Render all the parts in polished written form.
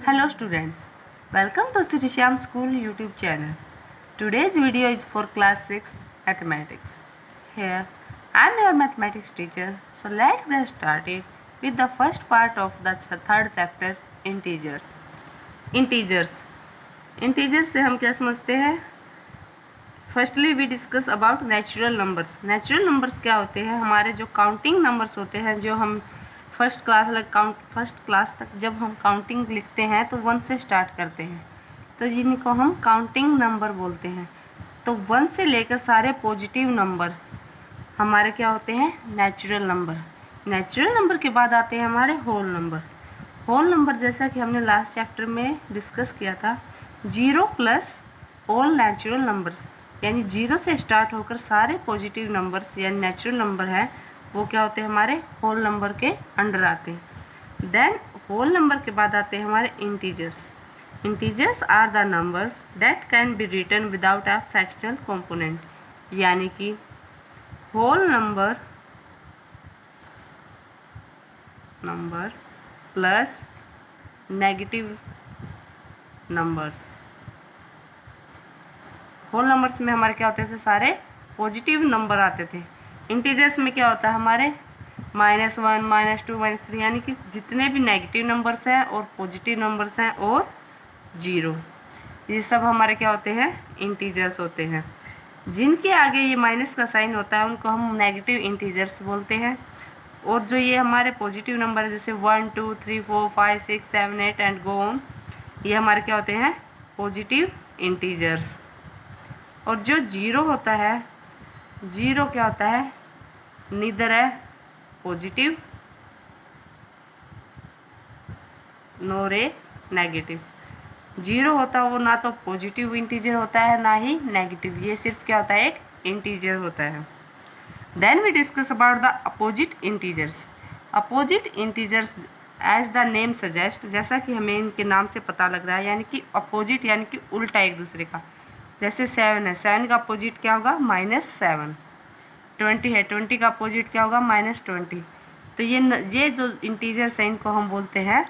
Hello students, welcome to Sri Shyam School YouTube channel. Today's video is for class 6 mathematics. Here I am your mathematics teacher. So let's get started with the first part of the third chapter, integers. Integers से हम क्या समझते हैं? Firstly we discuss about natural numbers. Natural numbers क्या होते हैं? हमारे जो काउंटिंग नंबर्स होते हैं, जो हम फर्स्ट क्लास तक जब हम काउंटिंग लिखते हैं तो 1 से स्टार्ट करते हैं, तो जिनको हम काउंटिंग नंबर बोलते हैं. तो 1 से लेकर सारे पॉजिटिव नंबर हमारे क्या होते हैं? Natural number. नेचुरल नंबर के बाद आते हैं हमारे होल नंबर. होल नंबर जैसा कि हमने लास्ट चैप्टर में डिस्कस किया था, 0 प्लस ऑल नेचुरल नंबर्स, यानी 0 से स्टार्ट होकर सारे पॉजिटिव नंबर्स यानी नेचुरल नंबर है, वो क्या होते हैं? हमारे होल नंबर के अंडर आते हैं. देन होल नंबर के बाद आते हैं हमारे integers. Integers are the numbers that can be written without a fractional component, यानी कि whole numbers plus negative numbers. Whole numbers में हमारे क्या होते थे? सारे पॉजिटिव नंबर आते थे. इंटीजर्स में क्या होता है? हमारे -1, -2, -3, यानी कि जितने भी नेगेटिव नंबर्स हैं और पॉजिटिव नंबर्स हैं और 0, ये सब हमारे क्या होते हैं? इंटीजर्स होते हैं. जिनके आगे ये माइनस का साइन होता है उनको हम नेगेटिव इंटीजर्स बोलते हैं. और जो ये हमारे पॉजिटिव नंबर है, जैसे 1, 2, 3, 4, 5, 6, 7, 8 एंड गो ऑन, ये हमारे क्या होते हैं? Positive integers. और जो 0 होता है, 0 क्या होता है? नीदर है पॉजिटिव नोर ए नेगेटिव. 0 होता है वो ना तो पॉजिटिव इंटीजर होता है ना ही नेगेटिव, ये सिर्फ क्या होता है? एक इंटीजर होता है. Then we discuss about the opposite integers. Opposite integers as the name suggest, जैसा कि हमें इनके नाम से पता लग रहा है, यानी कि अपोजिट यानी कि उल्टा एक दूसरे का. जैसे 7 है, 7 का अपोजिट क्या होगा? -7. 20 है, 20 का अपोजिट क्या होगा? -20. तो ये जो इंटीजर्स हैं इनको हम बोलते हैं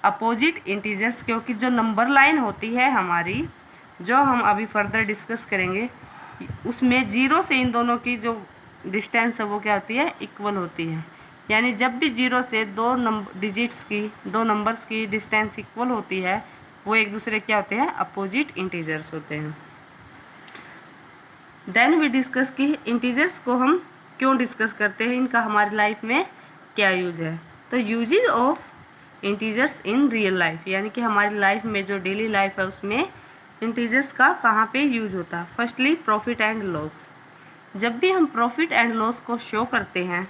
अपोजिट इंटीजर्स, क्योंकि जो नंबर लाइन होती है हमारी, जो हम अभी फर्दर डिस्कस करेंगे, उसमें 0 से इन दोनों की जो डिस्टेंस है वो क्या होती है? इक्वल होती है. यानी जब भी 0 से दो नंबर्स की डिस्टेंस इक्वल होती है, वो एक दूसरे क्या होते हैं? अपोजिट इंटीजर्स होते हैं. देन वी डिस्कस कि इंटीजर्स को हम क्यों डिस्कस करते हैं, इनका हमारी लाइफ में क्या यूज है. तो usages of integers in real life, यानी कि हमारी लाइफ में जो डेली लाइफ है उसमें इंटीजर्स का कहाँ पे यूज होता है. Firstly profit and loss. जब भी हम प्रॉफिट एंड लॉस को शो करते हैं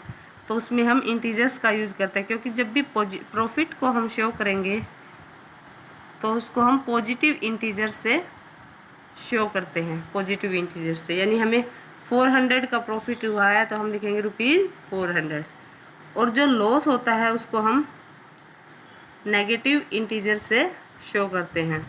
तो उसमें हम इंटीजर्स का यूज करते हैं, क्योंकि जब भी प्रॉफिट को हम शो करेंगे तो उसको हम पॉजिटिव इंटीजर से शो करते हैं. पॉजिटिव इंटीजर से, यानी हमें 400 का प्रॉफिट हुआ है तो हम लिखेंगे ₹400. और जो लॉस होता है उसको हम नेगेटिव इंटीजर से शो करते हैं.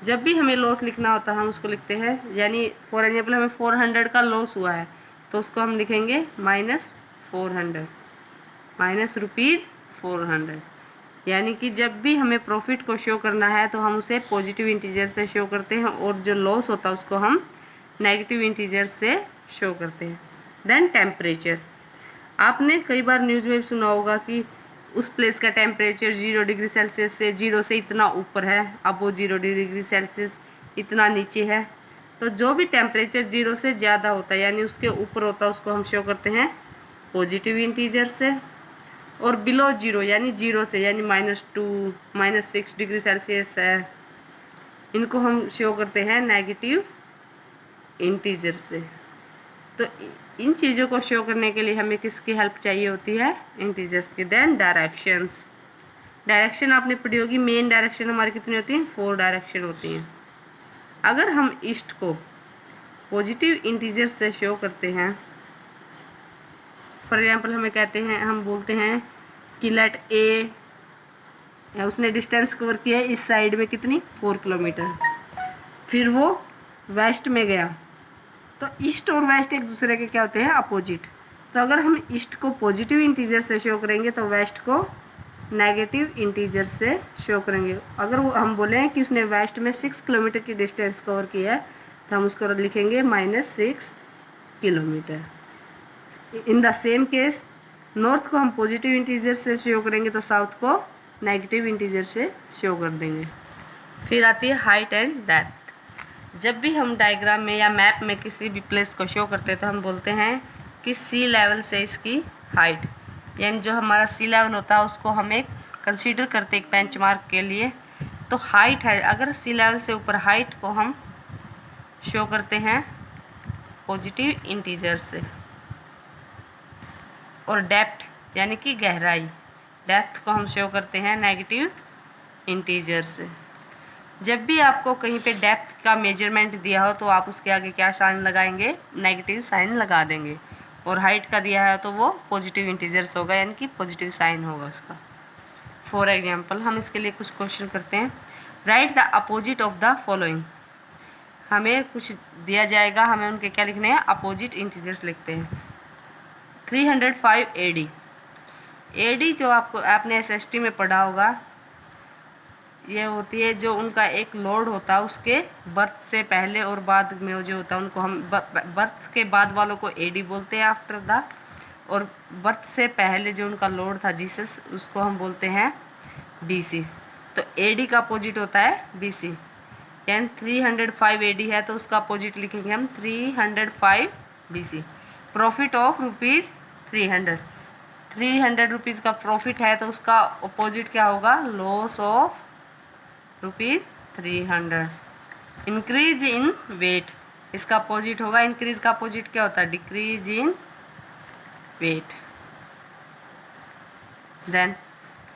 जब भी हमें लॉस लिखना होता है हम उसको लिखते हैं, यानी फॉर एग्जाम्पल हमें 400 का लॉस हुआ है तो उसको हम लिखेंगे -400, -400. यानी कि जब भी हमें प्रॉफिट को शो करना है तो हम उसे पॉजिटिव इंटीजर से शो करते हैं, और जो लॉस होता है उसको हम नेगेटिव इंटीजर से शो करते हैं. Then temperature. आपने कई बार न्यूज़ में सुना होगा कि उस प्लेस का टेम्परेचर 0 डिग्री सेल्सियस से 0 से इतना ऊपर है, अब वो 0 डिग्री सेल्सियस इतना नीचे है. तो जो भी टेम्परेचर 0 से ज़्यादा होता है यानी उसके ऊपर होता है, उसको हम शो करते हैं पॉजिटिव इंटीजर से. और बिलो 0 यानी 0 से, यानी -2, -6 डिग्री सेल्सियस है, इनको हम शो करते हैं नेगेटिव इंटीजर से. तो इन चीज़ों को शो करने के लिए हमें किसकी हेल्प चाहिए होती है? इंटीजर्स की. Then directions. डायरेक्शन आपने पढ़ी होगी. मेन डायरेक्शन हमारी कितनी होती हैं? 4 डायरेक्शन होती हैं. अगर हम ईस्ट को पॉजिटिव इंटीजर से शो करते हैं, फॉर एग्जांपल हम बोलते हैं कि लेट ए, उसने डिस्टेंस कवर किया है इस साइड में कितनी? 4 किलोमीटर. फिर वो वेस्ट में गया, तो ईस्ट और वेस्ट एक दूसरे के क्या होते हैं? अपोजिट. तो अगर हम ईस्ट को पॉजिटिव इंटीजर से शो करेंगे तो वेस्ट को नेगेटिव इंटीजर से शो करेंगे। अगर वो हम बोलें कि उसने वेस्ट में 6 किलोमीटर की डिस्टेंस कवर किया है तो हम उसको लिखेंगे -6 kilometre. In the same case north को हम पॉजिटिव इंटीजर से शो करेंगे तो साउथ को नेगेटिव इंटीजर से शो कर देंगे। फिर आती है हाइट एंड डेप्थ। जब भी हम डायग्राम में या मैप में किसी भी प्लेस को शो करते हैं तो हम बोलते हैं कि सी लेवल से इसकी हाइट, यानी जो हमारा सी लेवल होता है उसको हम एक कंसीडर करते हैं एक बेंचमार्क के लिए। तो हाइट है, अगर सी लेवल से ऊपर हाइट को हम शो करते हैं पॉजिटिव इंटीजर से, और डेप्थ यानी कि गहराई, डेप्थ को हम शो करते हैं नेगेटिव इंटीजर से। जब भी आपको कहीं पे डेप्थ का मेजरमेंट दिया हो तो आप उसके आगे क्या साइन लगाएंगे, नेगेटिव साइन लगा देंगे। और हाइट का दिया है तो वो पॉजिटिव इंटीजर्स होगा, यानी कि पॉजिटिव साइन होगा उसका। फॉर एग्जांपल हम इसके लिए कुछ क्वेश्चन करते हैं। Right the opposite of the following. हमें कुछ दिया जाएगा, हमें उनके क्या लिखने हैं, अपोजिट इंटीजर्स लिखते हैं। 305 AD। AD जो आपने SST में पढ़ा होगा, ये होती है जो उनका एक लॉर्ड होता है, उसके बर्थ से पहले और बाद में जो होता है उनको हम बर्थ के बाद वालों को AD बोलते हैं, आफ्टर द, और बर्थ से पहले जो उनका लॉर्ड था जीसस, उसको हम बोलते हैं BC। तो AD का अपोजिट होता है BC, यानी 305 AD है तो उसका अपोजिट लिखेंगे हम 305 BC। प्रॉफिट ऑफ ₹300, 300 रुपीज़ का प्रॉफिट है तो उसका अपोजिट क्या होगा, loss of ₹300। Increase in weight, इसका अपोजिट होगा, इंक्रीज का अपोजिट क्या होता है, decrease in weight. Then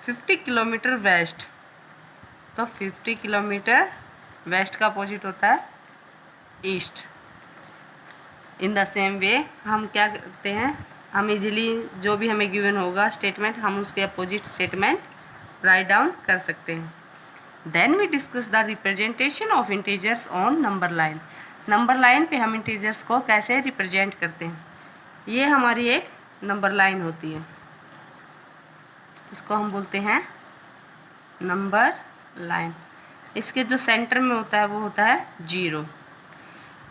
50 kilometre west, तो 50 किलोमीटर वेस्ट का अपोजिट होता है east. In the same way हम क्या करते हैं, हम इजीली जो भी हमें गिवन होगा स्टेटमेंट, हम उसके अपोजिट स्टेटमेंट राइट डाउन कर सकते हैं। Then we discuss the representation of integers on number line. Number line पे हम इंटीजर्स को कैसे रिप्रेजेंट करते हैं। ये हमारी एक नंबर लाइन होती है, इसको हम बोलते हैं नंबर लाइन। इसके जो सेंटर में होता है वो होता है 0।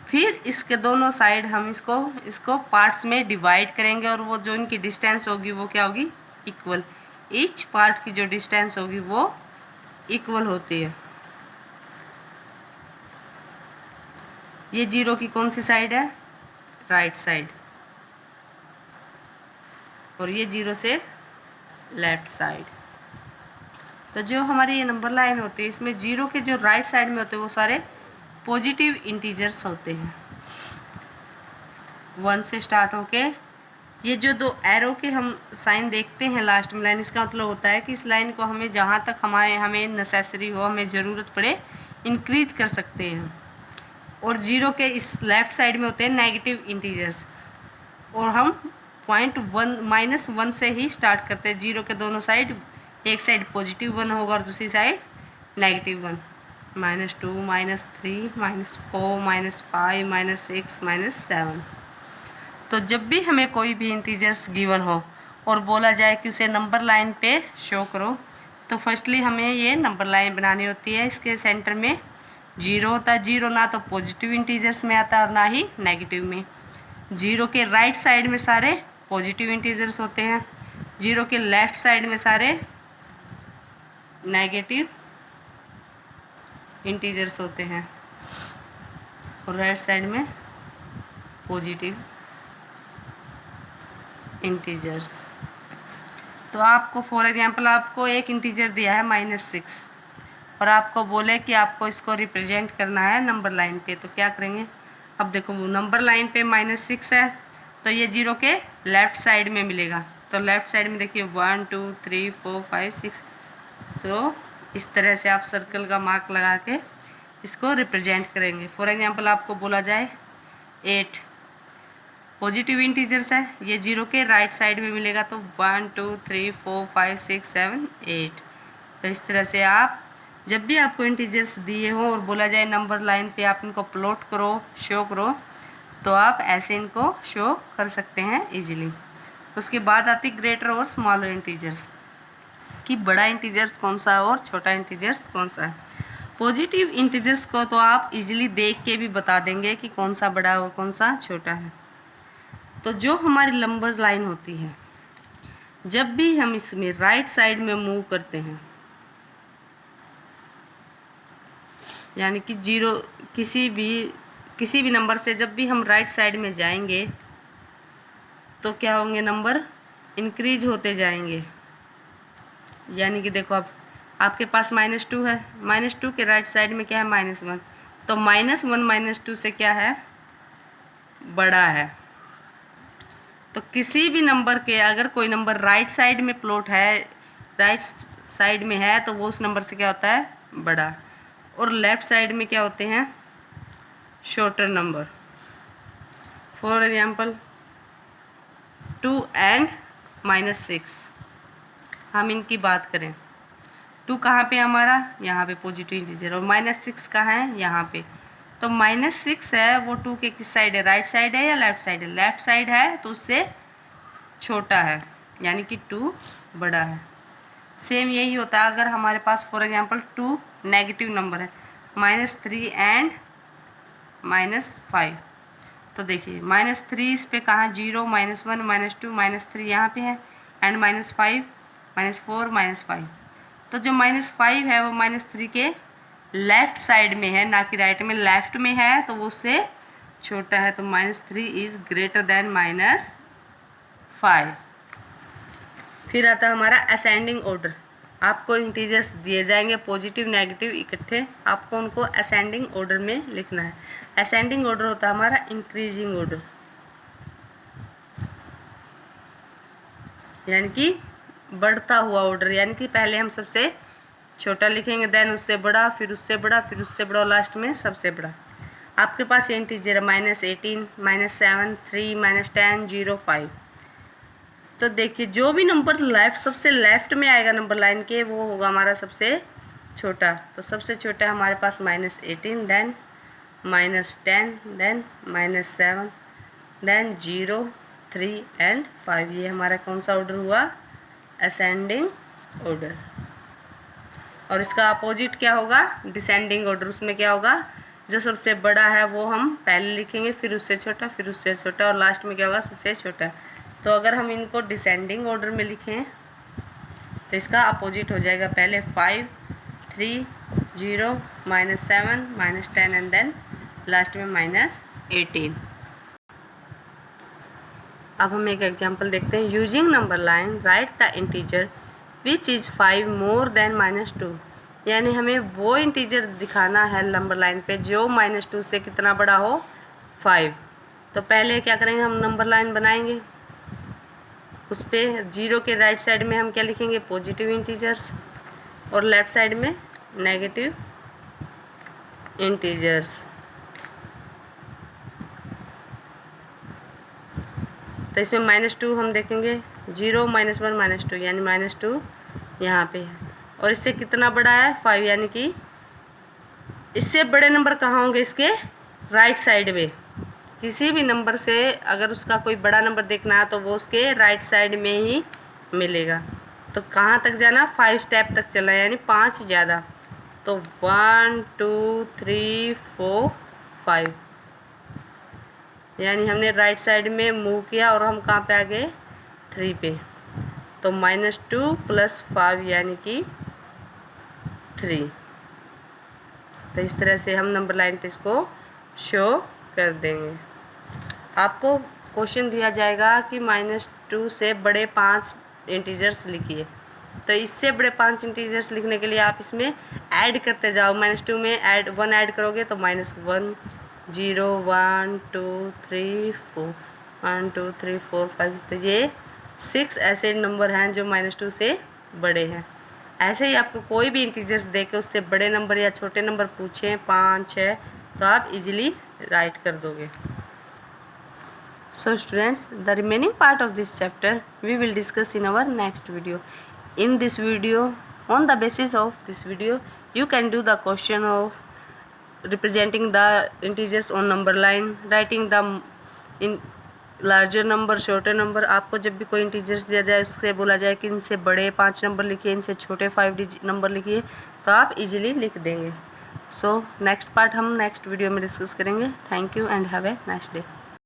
फिर इसके दोनों साइड हम इसको पार्ट्स में डिवाइड करेंगे, और वो जो इनकी डिस्टेंस होगी वो क्या होगी, इक्वल। ईच पार्ट की जो डिस्टेंस होगी वो इक्वल होती है। ये 0 की कौन सी साइड है, राइट साइड, और ये 0 से लेफ्ट साइड। तो जो हमारी ये नंबर लाइन होती है इसमें 0 के जो राइट साइड में होते हैं वो सारे पॉजिटिव इंटीजर्स होते हैं। 1 से स्टार्ट होके ये जो 2 एरो के हम साइन देखते हैं लास्ट में लाइन, इसका मतलब होता है कि इस लाइन को हमें जहाँ तक हमें नेसेसरी हो, हमें ज़रूरत पड़े, इंक्रीज कर सकते हैं। और 0 के इस लेफ़्ट साइड में होते हैं नेगेटिव इंटीजर्स, और हम -1 से ही स्टार्ट करते हैं। 0 के दोनों साइड, एक साइड पॉजिटिव 1 होगा और दूसरी साइड नेगेटिव 1, -2, -3, -4, -5, -6, -7। तो जब भी हमें कोई भी इंटीजर्स गिवन हो और बोला जाए कि उसे नंबर लाइन पे शो करो, तो फर्स्टली हमें ये नंबर लाइन बनानी होती है। इसके सेंटर में 0 होता है। 0 ना तो पॉजिटिव इंटीजर्स में आता है और ना ही नेगेटिव में। 0 के राइट साइड में सारे पॉजिटिव इंटीजर्स होते हैं, 0 के लेफ्ट साइड में सारे नेगेटिव इंटीजर्स होते हैं, और राइट साइड में पॉजिटिव इंटीजर्स। तो आपको फॉर एग्जांपल आपको एक इंटीजर दिया है -6, और आपको बोले कि आपको इसको रिप्रेजेंट करना है नंबर लाइन पे, तो क्या करेंगे। अब देखो नंबर लाइन पे -6 है तो ये 0 के लेफ़्ट साइड में मिलेगा। तो लेफ़्ट साइड में देखिए 1 2 3 4 5 6, तो इस तरह से आप सर्कल का मार्क लगा के इसको रिप्रेजेंट करेंगे। फॉर एग्जांपल आपको बोला जाए 8 पॉजिटिव इंटीजर्स है, ये 0 के राइट साइड में मिलेगा, तो 1 2 3 4 5 6 7 8। तो इस तरह से आप जब भी आपको इंटीजर्स दिए हो और बोला जाए नंबर लाइन पे आप इनको प्लॉट करो, शो करो, तो आप ऐसे इनको शो कर सकते हैं इजीली। उसके बाद आती ग्रेटर और स्मॉलर इंटीजर्स। कि बड़ा इंटीजर्स कौन सा है और छोटा इंटीजर्स कौन सा है। पॉजिटिव इंटीजर्स को तो आप इजीली देख के भी बता देंगे कि कौन सा बड़ा है और कौन सा छोटा है। तो जो हमारी नंबर लाइन होती है, जब भी हम इसमें राइट साइड में मूव करते हैं, यानी कि जीरो किसी भी नंबर से जब भी हम राइट साइड में जाएंगे तो क्या होंगे, नंबर इंक्रीज होते जाएंगे। यानी कि देखो, अब आपके पास -2 है, -2 के राइट साइड में क्या है, -1, तो -1 -2 से क्या है, बड़ा है। तो किसी भी नंबर के अगर कोई नंबर राइट साइड में प्लॉट है, राइट साइड में है, तो वो उस नंबर से क्या होता है, बड़ा। और लेफ़्ट साइड में क्या होते हैं, shorter number. For example 2 and -6, हम इनकी बात करें, 2 कहाँ पे हमारा, यहाँ पे पॉजिटिव इंटीजर, और -6 कहाँ है, यहाँ पे। तो -6 है वो 2 के किस साइड है, राइट साइड है या लेफ़्ट साइड है, लेफ़्ट साइड है, तो उससे छोटा है, यानी कि 2 बड़ा है। सेम यही होता है अगर हमारे पास फॉर एग्जांपल 2 नेगेटिव नंबर है, -3 एंड -5, तो देखिए -3 इस पे कहाँ, 0 -1 -2 -3 यहाँ पे है, एंड -5 -4 -5। तो जो -5 है वो -3 के लेफ़्ट साइड में है, ना कि राइट में, लेफ़्ट में है, तो वो उससे छोटा है। तो -3 इज़ ग्रेटर देन -5। फिर आता है हमारा असेंडिंग ऑर्डर। आपको इंटीजर्स दिए जाएंगे पॉजिटिव नेगेटिव इकट्ठे, आपको उनको असेंडिंग ऑर्डर में लिखना है। असेंडिंग ऑर्डर होता है हमारा इंक्रीजिंग ऑर्डर, यानी कि बढ़ता हुआ ऑर्डर, यानी कि पहले हम सबसे छोटा लिखेंगे, देन उससे बड़ा, फिर उससे बड़ा, फिर उससे बड़ा, और लास्ट में सबसे बड़ा। आपके पास ये इंटीजर है -18 -7 3 -10 0 5। तो देखिए जो भी नंबर सबसे लेफ्ट में आएगा नंबर लाइन के, वो होगा हमारा सबसे छोटा। तो सबसे छोटा हमारे पास -18, देन -10, देन -7, देन 0 3 एंड 5। ये हमारा कौन सा ऑर्डर हुआ, असेंडिंग ऑर्डर। और इसका अपोजिट क्या होगा, डिसेंडिंग ऑर्डर। उसमें क्या होगा, जो सबसे बड़ा है वो हम पहले लिखेंगे, फिर उससे छोटा, फिर उससे छोटा, और लास्ट में क्या होगा, सबसे छोटा। तो अगर हम इनको डिसेंडिंग ऑर्डर में लिखें तो इसका अपोजिट हो जाएगा, पहले 5 3 0 -7 -10 एंड देन लास्ट में -18। अब हम एक एग्जांपल देखते हैं। Using number line right the integer which is 5 more than -2। यानी हमें वो इंटीजर दिखाना है नंबर लाइन पे जो -2 से कितना बड़ा हो, 5। तो पहले क्या करेंगे, हम नंबर लाइन बनाएंगे, उस पर 0 के राइट साइड में हम क्या लिखेंगे, पॉजिटिव इंटीजर्स, और लेफ़्ट साइड में नेगेटिव इंटीजर्स। तो इसमें -2 हम देखेंगे, 0 -1 -2, यानी -2 यहाँ पे है, और इससे कितना बड़ा है, 5, यानी कि इससे बड़े नंबर कहाँ होंगे, इसके राइट साइड में। किसी भी नंबर से अगर उसका कोई बड़ा नंबर देखना है तो वो उसके राइट साइड में ही मिलेगा। तो कहाँ तक जाना, 5 स्टेप तक चला, यानी 5 ज़्यादा। तो 1 2 3 4 5, यानी हमने राइट साइड में मूव किया और हम कहाँ पे आ गए, 3 पे। तो -2 + 5 यानी कि 3। तो इस तरह से हम नंबर लाइन पे इसको शो कर देंगे। आपको क्वेश्चन दिया जाएगा कि -2 से बड़े 5 इंटीजर्स लिखिए। तो इससे बड़े 5 इंटीजर्स लिखने के लिए आप इसमें ऐड करते जाओ। -2 में 1 ऐड करोगे तो -1 0 1 2 3 4 1 2 3 4 5। तो ये 6 ऐसे नंबर हैं जो -2 से बड़े हैं। ऐसे ही आपको कोई भी इंटीजर्स दे के उससे बड़े नंबर या छोटे नंबर पूछें, 5 6, तो आप इजीली राइट कर दोगे। So students, the remaining part of this chapter we will discuss in our next video. In this video, on the basis of this video, you can do the question of representing the integers on number line, writing the larger number, shorter number, आपको जब भी कोई integers दिया जाए उससे बोला जाए कि इनसे बड़े 5 नंबर लिखिए, इनसे छोटे 5 डिजिट नंबर लिखिए, तो आप इजीली लिख देंगे। सो नेक्स्ट पार्ट हम नेक्स्ट वीडियो में डिस्कस करेंगे। Thank you and have a nice day.